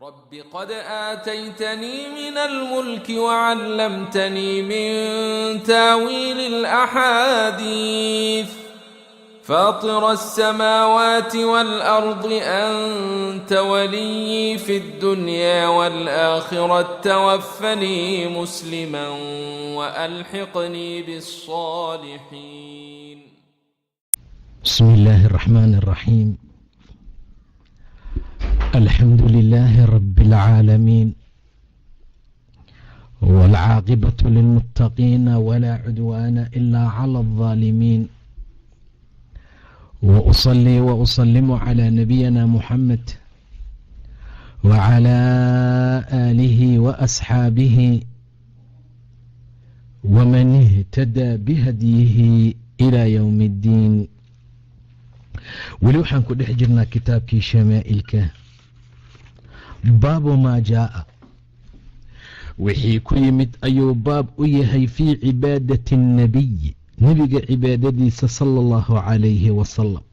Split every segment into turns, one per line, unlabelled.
رب قد آتيتني من الملك وعلمتني من تاويل الأحاديث فاطر السماوات والأرض أنت ولي في الدنيا والآخرة توفني مسلما وألحقني بالصالحين.
بسم الله الرحمن الرحيم. الحمد لله رب العالمين والعاقبة للمتقين ولا عدوان إلا على الظالمين، وأصلي وأسلم على نبينا محمد وعلى آله وأصحابه ومن اهتدى بهديه إلى يوم الدين. weli waxaan ku dhex jirnaa kitaabkii shamaa'ilka. baabu maa jaa'a, wixii ku yimid ayuu baab u yahay fii cibaadati الnabiyi, nebiga cibaadadiisa sala allahu calayhi wasalam.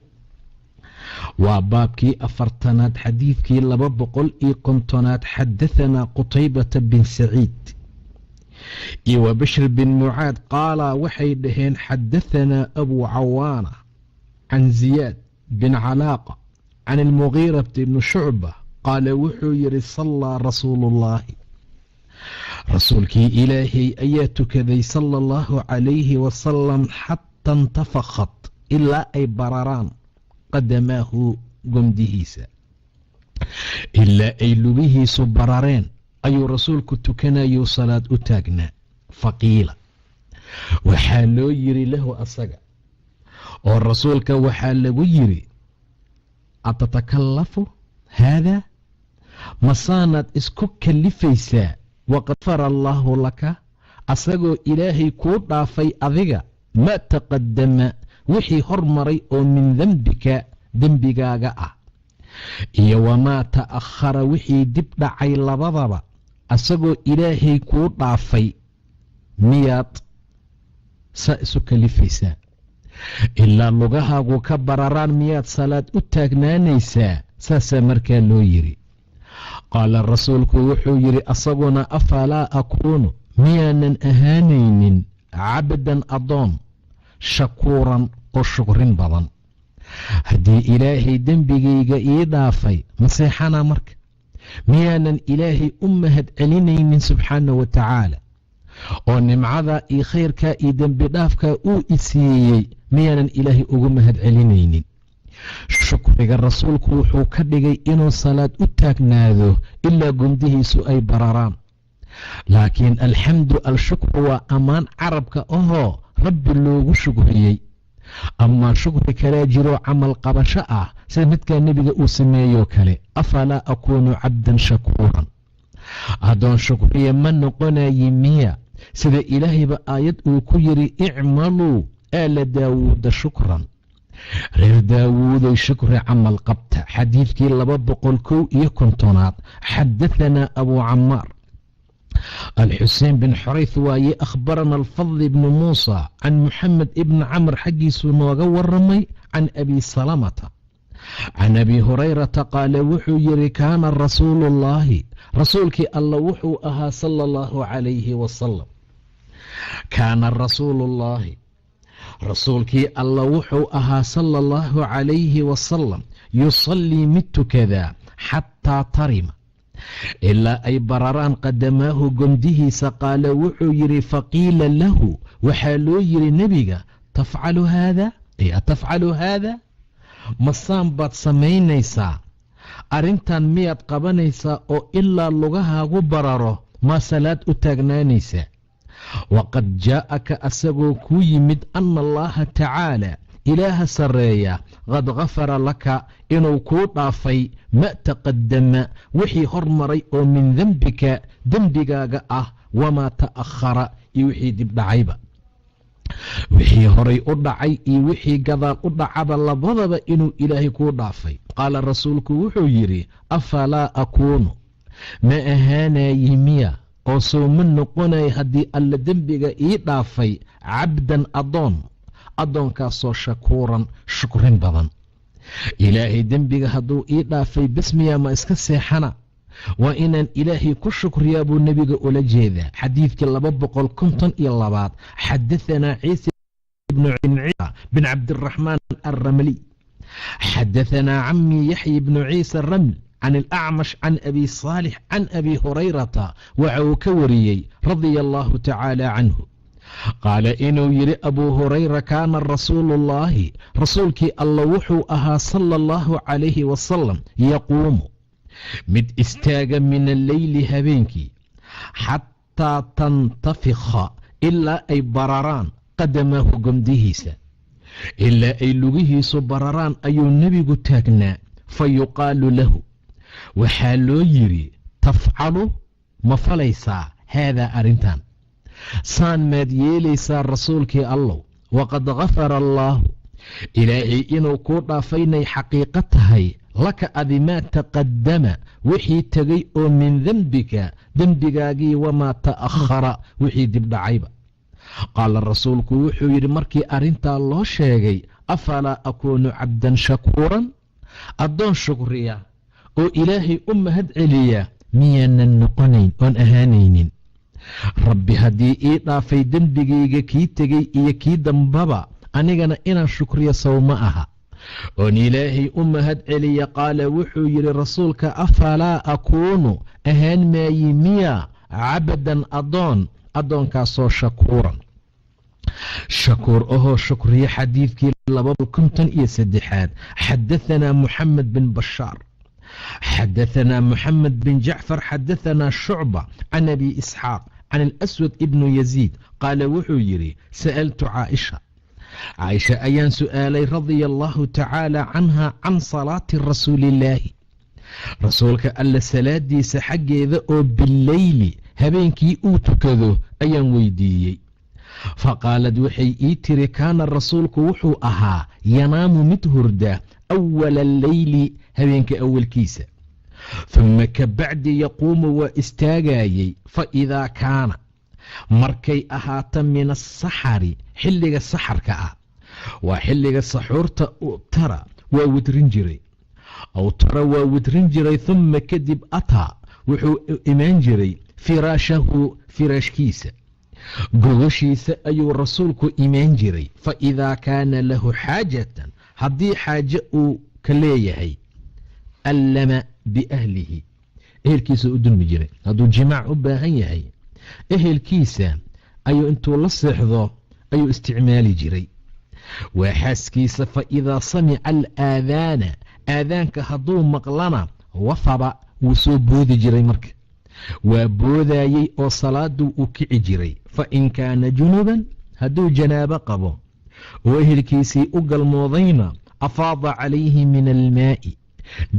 waa baabkii 40aad xadiidkii 250aad. xadahanaa qutaybata bin saciid iyo wa bishr bin mucaad qaala waxay dhaheen xadahanaa abu cawaana can ziyaad bin calaaqa can almugiirati bni shucba qaala wuxuu yidhi sallaa rasuulu ullaahi, rasuulkii ilaahay ayaa tukaday sala allahu calayhi wasalam xata intafakhat ilaa ay bararaan qadamaahu gomdihiisa, ilaa ay lugihiisu barareen ayuu rasuulku tukanayuu salaad u taagnaa. faqiila waxaa loo yidhi lahu asaga oo rasuulka waxaa lagu yidhi atatakallafu haadaa, masaanaad isku kallifaysaa waqad gafara allaahu laka, asagoo ilaahay kuu dhaafay adiga maa taqadama wixii hormaray oo min dembika dembigaaga ah iyo wamaa ta'akhara wixii dib dhacay labadaba, asagoo ilaahay kuu dhaafay miyaad saa isu kallifaysaa? ilaa lugahaagu ka bararaan miyaad salaad u taagnaanaysaa? saasaa markaa loo yidhi. qaala rasuulku wuxuu yidhi asaguna afalaa akuunu, miyaanan ahaanaynin cabdan adoon shakuuran oo shukrin badan? haddii ilaahay dembigayga ii dhaafay maseexana marka, miyaanan ilaahay u mahad celinaynin subxaana wa tacaala oo nimcada iyo khayrkaa iyo dembi dhaafkaa uu isiiyey miyaanan ilaahay ugu mahad celinaynin? shukriga rasuulku wuxuu ka dhigay inuu salaad u taagnaado ilaa gomdihiisu ay bararaan. laakiin alxamdu al-shukru waa ammaan carabka ahoo rabbi loogu shukriyey. amaa shukri kalaa jiroo camal qabasho ah sida midkaa nebiga uu sameeyoo kale. afalaa akuunu cabdan shakuuran, addoon shukriya ma noqonayi miya? sida ilaahayba aayad uu ku yidhi icmaluu aala daawuuda shukran, reer daawuuday shukri camal qabta. xadiidkii 251aad. xadahanaa abu camaar alxuseen bin xurayth waaye akhbarana alfadl ibni muusa can muxamed ibni camr xaggiisuu nooga waramay can abi salamata can abi hurayrata qaala wuxuu yidhi kaana rasuulu ullaahi, rasuulkii alla wuxuu ahaa sala allahu calayhi wasalam. kaana rasuuluullaahi, rasuulkii alla wuxuu ahaa sala allahu calayhi wasalam yusallii mid tukadaa xataa tarima ilaa ay bararaan qadamaahu gomdihiisa. qaala wuxuu yidhi faqiila lahu waxaa loo yidhi nebiga tafcalu haada, ay atafcalu haada, masaan baad samaynaysaa? arrintan miyaad qabanaysaa oo ilaa lugahaagu bararo maa salaad u taagnaanaysaa? waqad jaa'aka asagoo kuu yimid ana allaha tacaala ilaaha sarreeya qad gafara laka inuu kuu dhaafay ma taqadama wixii hormaray oo min dembika dembigaaga ah wamaa ta'akhara iyo wixii dib dhacayba. wixii horay u dhacay iyo wixii gadaal u dhacaba labadaba inuu ilaahay kuu dhaafay. qaala rasuulku wuxuu yidhi afalaa akuunu, ma ahaanayi miya oo soo ma noqonay haddii alla dembiga ii dhaafay cabdan adoon, addoonkaasoo shakuuran shukrin badan. ilaahay dembiga hadduu ii dhaafay bismiya ma iska seexana وإن إلهي كشكر يا أبو النبي أولا جيدا حديث كاللبابق الكنطن إلى حدثنا عيسى بن عبد الرحمن الرملي حدثنا عمي يحيى بن عيسى الرمل عن الأعمش عن أبي صالح عن أبي هريرة وعوكوري رضي الله تعالى عنه قال إنه يري أبو هريرة كان رسول الله رسولك الله وحو أها صلى الله عليه وسلم يقوم مد استاغ من الليل هبينك حتى تنتفخ إلا أي برران قدمه قمدهيسا إلا أي لغيهيس برران أي النبي تاغنا فيقال له وحالو يري تفعل مفليسا هذا أرنتان سان ماد يليسا رسولك الله وقد غفر الله إلهي إنو كودا فيني حقيقتها لك أذي ما تقدم وحي تغي من ذنبك وما تأخر وحي دبدا عيبا قال الرسول وحو يري مركي أرنتا الله شيغي أفلا أكون عبدا شكورا أدون شكريا oo ilaahay u mahad celiyaa miyaanan noqonayn oon ahaanaynin rabbi haddii ii dhaafay dembigayga kii tegey iyo kii dambaba anigana inaan shukriyo sow ma aha oon ilaahay u mahad celiya qaala wuxuu yidhi rasuulka afalaa akuunu ahaan maayi miya cabadan addoonkaasoo shakuuran shakuur ahoo shukriya xadiidkii 253 xadaثanaa muxamed bin bashaar حدثنا محمد بن جعفر حدثنا شعبة عن أبي إسحاق عن الأسود ابن يزيد قال وحيري سألت عائشة أيان سؤالي رضي الله تعالى عنها عن صلاة رسول الله رسولك ألا سلادي سحقي ذو بالليل هبينكي أوتكذو أيان ويديي فقالت وحي إيتري كان الرسولك وحو أها ينام متهرده أول الليل هبينك أول كيسة ثم كبعد يقوم واستاغايي فإذا كان مركي أهاتا من السحر حلق السحر كأ وحلق السحور ترى ووترنجري أو ترى ووترنجري ثم كذب أتى وحو إيمانجري فراشه فراش كيسة قوشيسة أي رسولك إيمانجري فإذا كان له حاجة haddii xaaje uu ka leeyahay allama biahlihi ehelkiisa u dulmi jiray hadduu jimaac u baahan yahay ehelkiisa ayuu intuu la seexdo ayuu isticmaali jiray waa xaaskiisa fa idaa samica alaadaana aadaanka hadduu maqlana wafaba wuu soo boodi jiray marka waa boodayey oo salaaduu u kici jiray fa in kaana junuban hadduu janaabo qabo oo ehelkiisii u galmoodayna afaada calayhi min almaa'i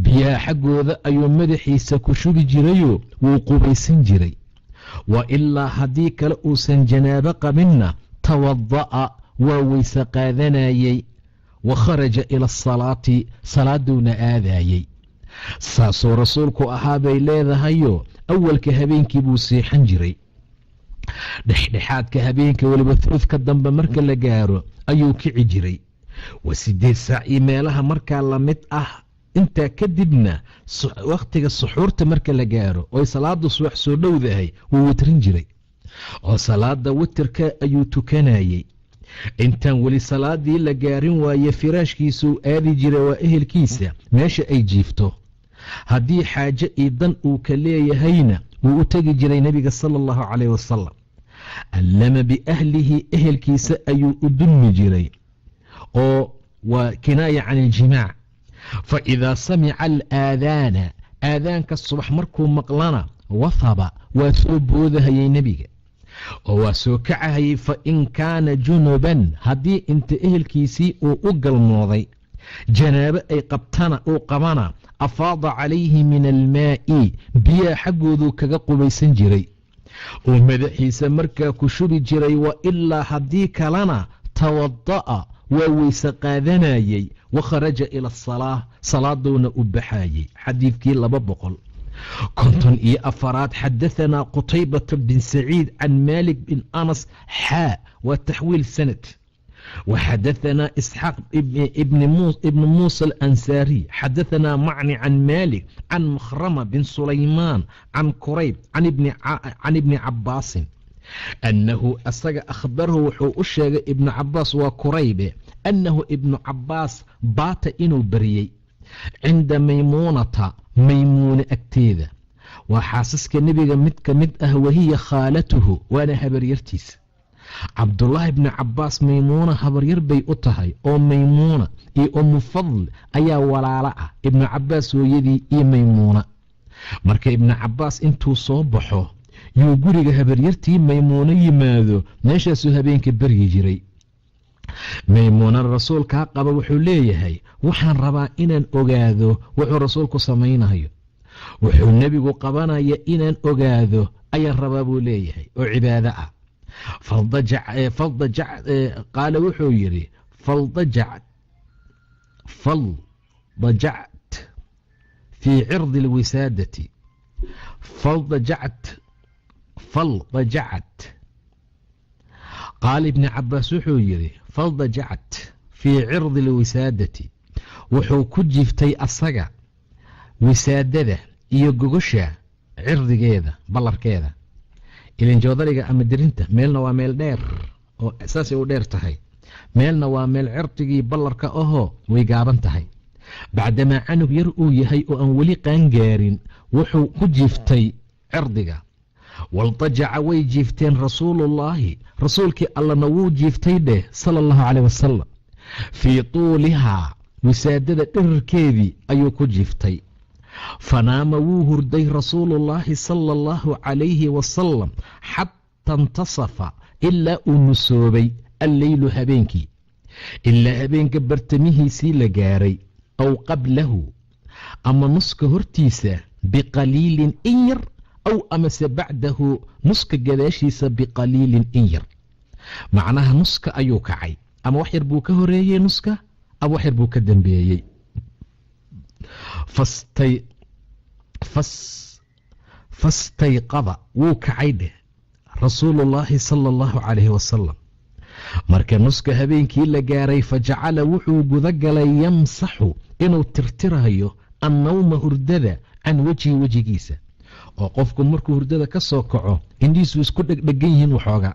biyaa xaggooda ayuu madaxiisa ku shubi jirayoo wuu qubaysan jiray wa ilaa haddii kale uusan janaabo qabinna tawada'a waa weyse qaadanayey wa kharaja ila asalaati salaaduuna aadayey saasuu rasuulku ahaa bay leedahayoo awalka habeenkii buu seexan jiray dhexdhexaadka habeenka weliba thuludka dambe marka la gaaro ayuu kici jiray wa 8 saac iyo meelaha markaa la mid ah intaa kadibna wakhtiga suxuurta marka la gaaro oo salaada subax soo dhowdahay wuu witrin jiray oo salaada witirka ayuu tukanayay intaan weli salaadii la gaarin waaye firaashkiisuu aadi jiray waa ehelkiisa meesha ay jiifto haddii xaaje iyo dan uu ka leeyahayna wuu u tegi jiray nebiga sala allahu calayh wasalam allama biahlihi ehelkiisa ayuu u dulmi jiray oo waa kinaaya can iljimaac fa idaa samica alaadaana aadaanka subax markuu maqlana wafaba waa soo boodahayay nebiga oo waa soo kacahayay fa in kaana junuban haddii inta ehelkiisii uu u galmooday janaabo ay qabana afaada calayhi min almaa'i biyaa xaggooduu kaga qubaysan jiray oo madaxiisa markaa ku shubi jiray wa ilaa haddii kalena tawada'a waa weyse qaadanayey wa kharaja ila asalaah salaaduuna u baxayey xadiidkii 254 xadaثanaa qutaybata bin saciid can maalik bin anas xaa waa taxwiil sanad وحدثنا إسحاق ابن موسى الأنساري حدثنا معني عن مالك عن مخرمة بن سليمان عن كريب عن ابن عباس أنه أخبره وحو الشيخ ابن عباس وكريب أنه ابن عباس بات إنو بريي عند ميمونة أكتيدة وحاسسك النبي مد وهي خالته وأنا هبريرتيس عبد الله بن عباس ميمونة هبرير بي أتهي أو ميمونة أم فضل أيا ولا ابن عباس ويدي ميمونة marka ibn Cabbaas intuu soo baxo yuu guriga habaryartii Maymuuna yimaado meeshaasuu habeenkii baryi jiray. Maymuuna rasuulka qaba wuxuu leeyahay waxaan rabaa inaan ogaado wuxuu rasuulku samaynayo, wuxuu nebigu qabanaya inaan ogaado ayaan rabaa buu leeyahay oo cibaado ah. qaala wuxuu yidhi فضجعت في عرض الوسادة فضجعت قال ابن عباس وحو يري فضجعت في عرض الوسادة وحو كجفتي أصغى وسادة يقوشها عرض كذا بلر كذا إلين جوضريقة أمدرينتا ميلنا وميل دير أو أساسي ودير تهي ميلنا وميل عرضي بلر كأهو ويقابن تهي بعدما عنه يرؤو يهي أن ولي قانقارين وحو كجفتي عرضك والضجع ويجفتين رسول الله رسولك الله نوو جفتي ده صلى الله عليه وسلم في طولها وسادة الركيبي أيو كجفتي فنام وهردي رسول الله صلى الله عليه وسلم حتى انتصف إلا أنسوبي الليل هبينكي إلا هبينك برتميه سيل جاري أو قبله أما نسك هرتيسة بقليل إنير أو أمس بعده نسك جداشيسة بقليل إنير معناها نسك أيوك عي أما وحير بوك هرية نسك أو وحير بوك الدنبيي فاستيقظ وكعيده رسول الله صلى الله عليه وسلم marka nuska habeenkii la gaaray fajacala wuxuu gudagalay yamsaxu inuu tirtirayo annawma hurdada can wejigiisa oo qofku markuu hurdada ka soo kaco indhiisu isku dhegdhegan yihiin waxooga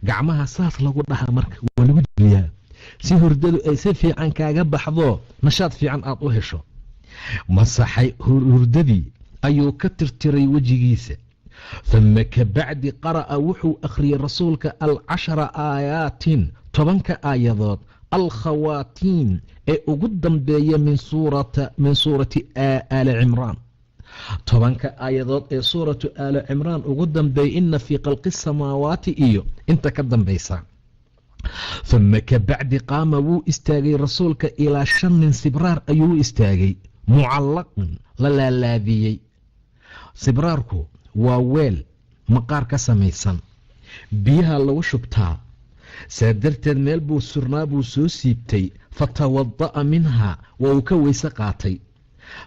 gacmaha saas lagu dhaha marka waa lagu jiyaa si hurdadu ay si fiican kaaga baxdo nashaad fiican aad u hesho. masaxay hurdadii ayuu ka tirtiray wejigiisa ثم كبعد قرأ وحو أخري رسولك 10 آيات 10 آيات الخواتيم أقدم بي من سورة آل عمران 10 آيات سورة آل عمران أقدم بي إن في خلق السماوات انت قدم بيسا. ثم كبعد قام وو استاغي رسولك إلى شن سبرار أيو استاغي معلق للاذيي سبراركو waa weel maqaar ka samaysan biyaha lagu shubtaa saa darteed meel buu surnaa buu soo siibtay fatawada'a minha waa uu ka weyse qaatay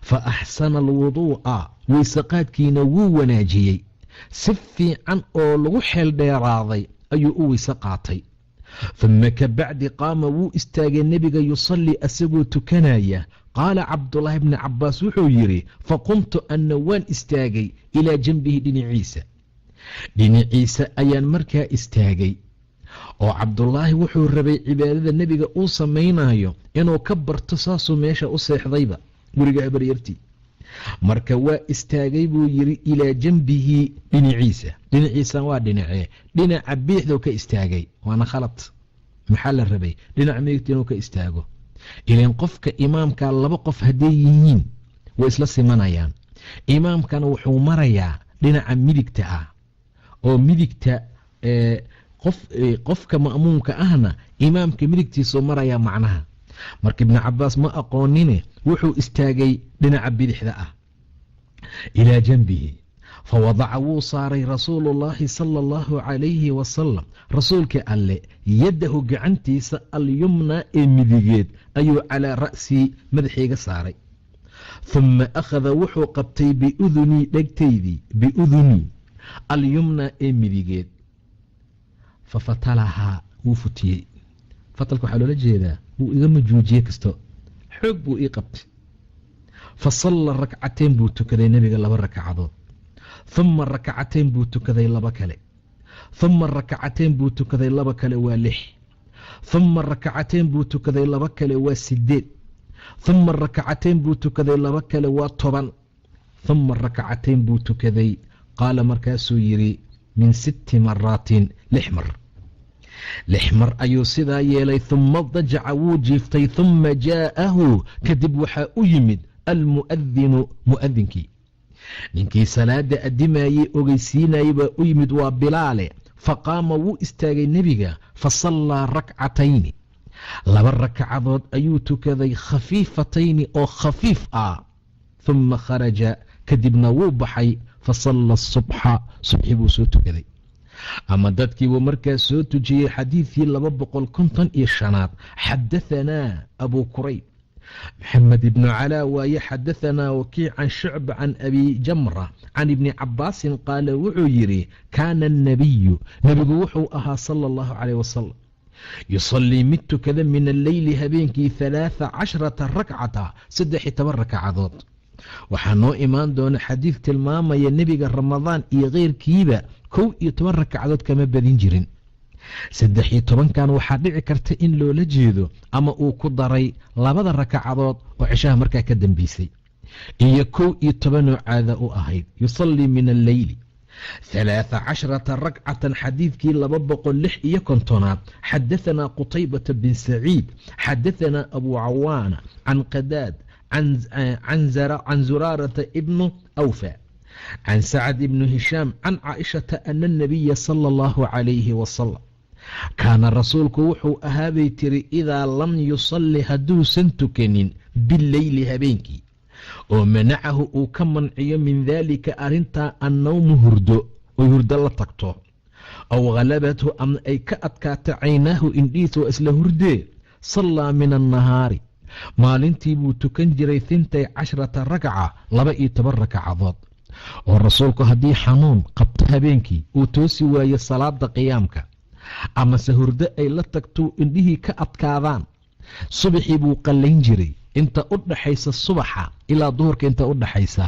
fa axsana alwuduu'a weyse qaadkiina wuu wanaajiyey si fiican oo lagu xeel dheeraaday ayuu u weyse qaatay. ثم kabacdi qaama wuu istaagay nebiga yusalli asagoo tukanaya. qaala cabdullaahi bni cabbaas wuxuu yidhi faqumtu anna waan istaagay ilaa janbihi dhinaciisa ayaan markaa istaagay oo cabdullaahi wuxuu rabay cibaadada nebiga uu samaynayo inuu ka barto saasuu meesha u seexdayba guriga habaryartii marka waa istaagay buu yidhi ilaa janbihi dhinaciisa waa dhinacee dhinaca biixduu ka istaagay waana khalad maxaa la rabay dhinaca midigta inuu ka istaago ileen qofka imaamka laba qof hadday yihiin way isla simanayaan. imaamkana wuxuu marayaa dhinaca midigta ah oo midigta qofka ma'muumka ahna imaamka midigtiisuu marayaa macnaha. marka ibn Cabbaas ma aqoonine wuxuu istaagay dhinaca bidixda ah ilaa janbihi فوضع wuu saaray rasuulu llaahi sala allahu calayhi wasalam rasuulka alle yadahu gacantiisa alyumna ee midigeed ayuu calaa ra'sii madaxayga saaray. ثuma akhada wuxuu qabtay biudunii alyumna ee midigeed fafatalahaa wuu futiyey fatalka waxaa loola jeedaa wuu iga majuujiye kasto xoog buu ii qabtay fasalla rakcateen buu tukaday nebiga 2 rakacadood uma rakacateen buu tukaday 2 kale uma rakacateen buu tukaday 2 kale waa 6 uma rakacateen buu tukaday 2 kale waa 8 uma rakacateen buu tukaday 2 kale waa 10 uma rakacateen buu tukaday qaala markaasuu yidhi min 6 maraatin 6 mar 6 mar ayuu sidaa yeelay uma dajaca wuu jiiftay uma jaa'ahu kadib waxaa u yimid almu'adinu mu'adinkii ninkii salaada adimayey ogeysiinayay baa u yimid waa bilaale faqaama wuu istaagay nebiga fasallaa rakcatayni 2 rakacadood ayuu tukaday khafiifatayni oo khafiif ah uma kharaja kadibna wuu baxay fasalla subxa subxi buu soo tukaday ama dadkiibuu markaas soo tujiyey xadiidkii 255aad xadahanaa abu kurayb maxamed ibnu calaa waaye xadahanaa wakiic can shucba can abi jamra can ibni cabaasin qaala wuxuu yidhi kaana annabiyu nebigu wuxuu ahaa sala allahu calayh wasalam yusallii mid tukada min alleyli habeenkii 13 rakcata 13 rakacadood waxaa noo imaan doona xadiid tilmaamaya nebiga ramadaan iyo keyrkiiba 11 rakacadood kama badin jirin 13kan waxaa dhici karta in loola jeedo ama uu ku daray 2 rakacadood oo cishaha markaa ka dambeysay iyo 11 oo caada u ahayd yusallii min alleyli 13 rakcatan xadiidkii 256aad xadahanaa qutaybata bin saciid xadahanaa abu cawaana can qadaad can zuraarata ibnu awfa can sacad ibnu hishaam can caaishata ana الnabiya sala اllahu calayhi wasalam kaana rasuulku wuxuu ahaabay tiri idaa lam yusalli hadduusan tukanin bileyli habeenkii oo manacahu uu ka manciyo min daalika arrintaa annawmu hurdo oy hurdo la tagto aw halabathu ama ay ka adkaato caynaahu indhihiisa waa isla hurdee sallaa min annahaari maalintii buu tukan jiray 12 rakca 12 rakacadood oo rasuulku haddii xanuun qabto habeenkii uu toosi waayo salaada qiyaamka amase hurdo ay la tagto indhihii ka adkaadaan subaxii buu qallayn jiray inta u dhaxaysa subaxa ilaa duhurka inta u dhaxaysa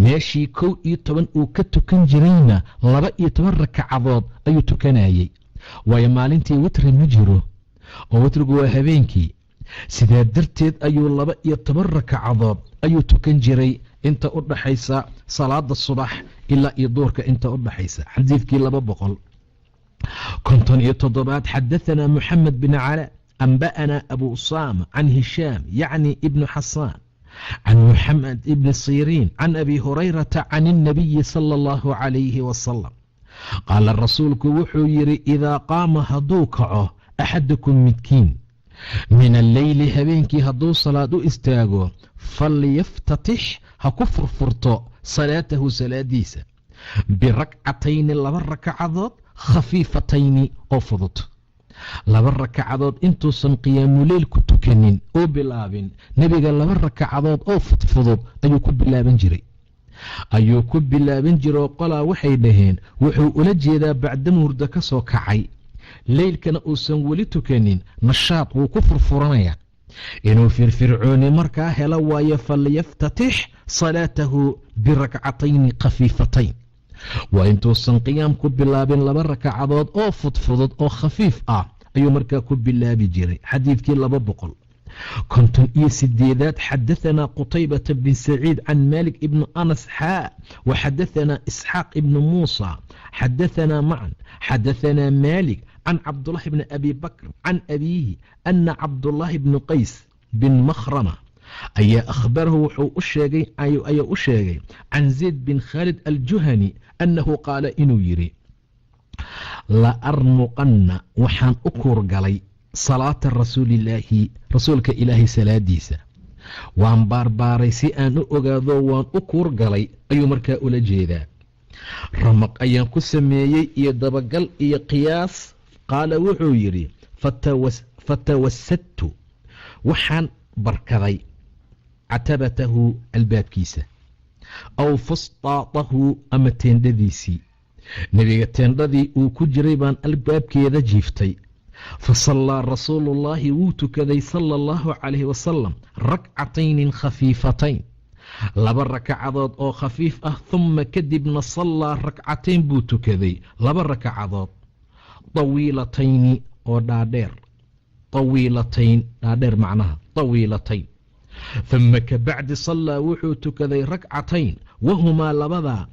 meeshii 11 uu ka tukan jirayna 12 rakacadood ayuu tukanayay waayo maalintii witri ma jiro oo witrigu waa habeenkii sidaa darteed ayuu 12 rakacadood ayuu tukan jiray inta u dhaxaysa salaada subax ilaa iyo duhurka inta u dhaxaysa xadiidkii 257 xadahanaa muxamed bin cala أنبأنا أبو أسامة عن هشام يعني ابن حسان عن محمد ابن سيرين عن أبي هريرة عن النبي صلى الله عليه وسلم قال الرسول وحو يري إذا قام هدوكعه أحدكم متكين من الليل هبينك هدو صلاة استاغو فليفتتح هكفر فرطو صلاته سلاديسة بركعتين لبركعضات خفيفتين أفضت 2 rakacadood intuusan qiyaamuleyl ku tukanin oo bilaabin nebiga 2 rakacadood oo fudfudud ayuu ku bilaaban jiroo qolaa waxay dhaheen wuxuu ula jeedaa bacda hurdo ka soo kacay leylkana uusan weli tukanin nashaad wuu ku furfuranaya inuu firfircooni markaa helo waayo falyaftatix salaatahu birakcatayni khafiifatayn waa intuusan qiyaam ku bilaabin 2 rakacadood oo fudfudud oo khafiif ah ayuu markaa ku bilaabi jiray xadiidkii 258aad xadahanaa qutaybata bin saciid can malik ibni anas xaa waxadahanaa isxaaq ibni muusa xadahanaa macan xadahanaa malik can cabdulahi bni abi bakr can abiihi ana cabdulaahi bni qays bin makhrama ayaa akhbarahu wuxuu u sheegay can zayd bin khaalid aljuhani annahu qaala inuu yidhi la armuqanna waxaan u kuurgalay salaata rasuulilaahi rasuulka ilaahay salaadiisa waan baarbaaray si aan u ogaado waan u kuurgalay ayuu markaa ula jeedaa ramaq ayaan ku sameeyey iyo dabagal iyo qiyaas qaala wuxuu yidhi fatawasadtu waxaan barkaday catabatahu albaabkiisa aw fustaatahu ama teendhadiisii nebiga teendhadii uu ku jiray baan albaabkeeda jiiftay fasallaa rasuulullaahi wuu tukaday sala allahu calayhi wasalam rakcatayni khafiifatayn, laba rakacadood oo khafiif ah. humma kadibna sallaa rakcatayn buu tukaday, laba rakacadood tawiilatayni oo dhaadheer, tawiilatayn dhaadheer macnaha tawiilatayn. humma ka bacdi sallaa wuxuu tukaday rakcatayn wahumaa labadaa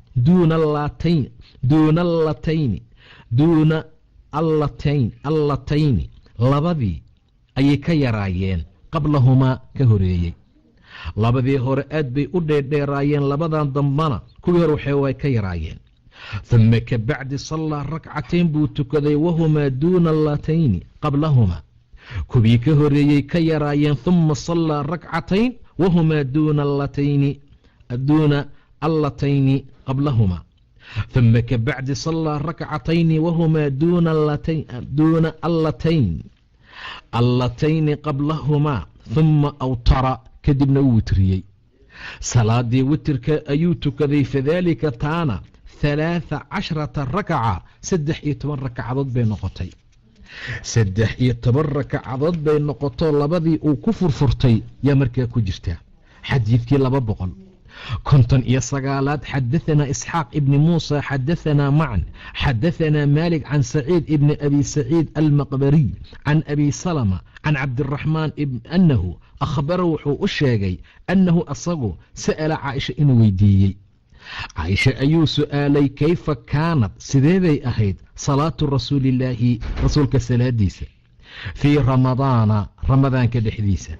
duuna allatayni labadii ayay ka yaraayeen qablahumaa ka horeeyey. labadii hore aad bay u dheerdheeraayeen, labadan dambana kuwii hore way ka yaraayeen. humma ka bacdi sallaa rakcatayn buu tukaday wahumaa duuna allatayni qablahumaa, kuwii ka horeeyey ka yaraayeen. humma sallaa rakcatayn wahumaa duuna allatayni qablahumaa. humma ka bacdi sallaa rakcatayni wahumaa duuna allatayni qablahumaa. humma awtara kadibna wuu witriyey, salaadii witirka ayuu tukaday. fadaalika taana 13 rakaca, 13 rakacadood bay noqotay. 13 rakacadood bay noqoto, labadii uu ku furfurtay yaa markaa ku jirta. xadiidkii 259 xadaثanaa isxaaq ibni muusa xadaثanaa macan xadaثanaa maalik can saciid ibni abi saciid almaqbariy can abi salma can cabdiraxmaan annahu akhbara wuxuu u sheegay annahu asagu sa'ala caaisha inuu weydiiyey. caaisha ayuu su'aalay kayfa kaanad sidee bay ahayd salaatu rasuulillaahi rasuulka salaadiisa fii ramadaana ramadaanka dhexdiisa.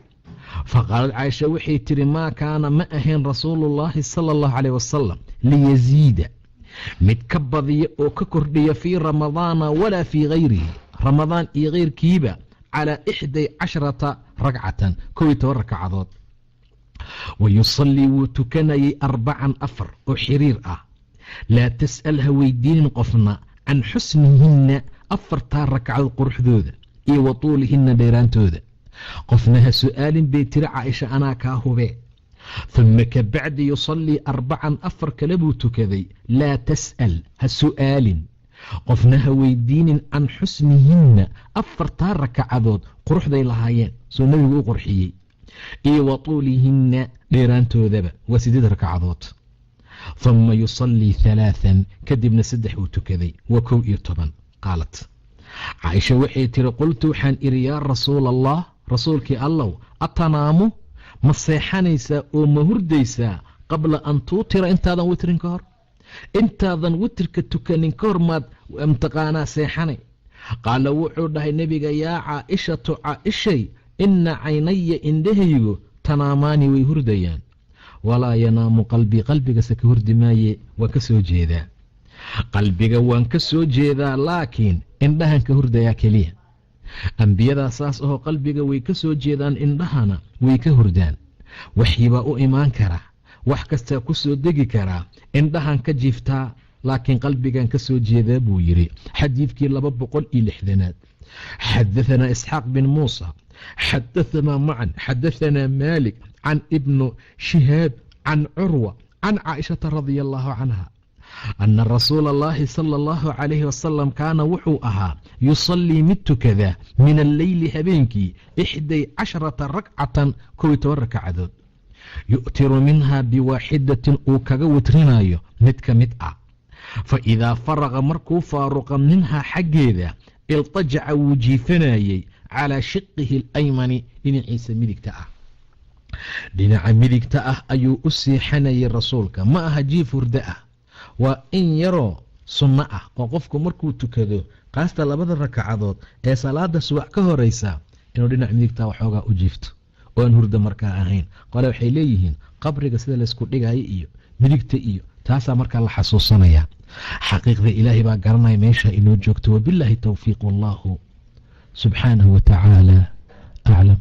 faqaalad caaisha waxay tihi maa kaana ma ahayn rasuulullaahi sala allahu calayh wasalam liyaziida mid ka badiya oo ka kordhiya fii ramadaana walaa fii hayrihi ramadaan iyo keyrkiiba calaa 11 ragcatan 11 rakacadood. wayusallii wuu tukanayay 4 oo xiriir ah. laa tas'al ha weydiinin qofna can xusnihinna 4 rakacadood quruxdooda iyo wa tuulihinna dheeraantooda. qofna ha su'aalin bay tiri caaisha anaa kaa hubee. humma ka bacdi yusallii 4 kale buu tukaday. laa tas'al ha su'aalin qofna ha weydiinin can xusnihinna 4 rakacadood quruxday lahaayeen soo nebigu u qurxiyey iyo wa tuulihinna dheeraantoodaba waa 8 rakacadood. humma yusallii 3 kadibna 3 uu tukaday waa 11. qaalat caaisha waxay tiri qultu waxaan idhi yaa rasuula allah rasuulkii allow atanaamu ma seexanaysaa oo ma hurdaysaa qabla an tuutira intaadan witrin ka hor, intaadan witrka tukanin ka hor maad mtaqaanaa seexanay. qaala wuxuu dhahay nebiga yaa caaishatu caaishay ina caynaya indhahaygu tanaamaani way hurdayaan, walaa yanaamu qalbii qalbigase ka hurdi maaye waan ka soo jeedaa, qalbiga waan ka soo jeedaa laakiin indhahan ka hurdayaa keliya. ambiyadaa saas ahoo qalbiga way ka soo jeedaan, indhahana way ka hurdaan. waxibaa u imaan kara, wax kastaa ku soo degi karaa, indhahan ka jiiftaa laakiin qalbigan ka soo jeedaa buu yidhi. xadiidkii 260aad. xadaثanaa isxaaq bin muusa xadaثanaa macan xadaثanaa maalik can ibnu shihaab can curwa can caaishata radia allahu canha ana rasuula allahi sala allahu calayhi wasalam kaana wuxuu ahaa yusallii mid tukada min alleyli habeenkii 11 rakcatan 11 rakacadood. yu'tiru minhaa biwaaxidatin uu kaga witrinayo mid ka mid ah. fa idaa faraqa markuu faaruqa minhaa xaggeeda iltajaca wuu jiifanayey calaa shiqihi alaymani dhinaciisa midigta ah. dhinaca midigta ah ayuu u seexanayay rasuulka. ma aha jiif hurdo ah, waa in yaroo sunno ah oo qofku markuu tukado qaasta 2 rakacadood ee salaada subax ka horeysa inuu dhinac midigta waxoogaa u jiifto oo aan hurdo markaa ahayn. qole waxay leeyihiin qabriga sida laysku dhigayo iyo midigta iyo taasaa markaa la xasuusanaya. xaqiiqda ilaahay baa garanaya meesha inoo joogto. wabilaahi towfiiq, wallahu subxaanahu wa tacaala aclam.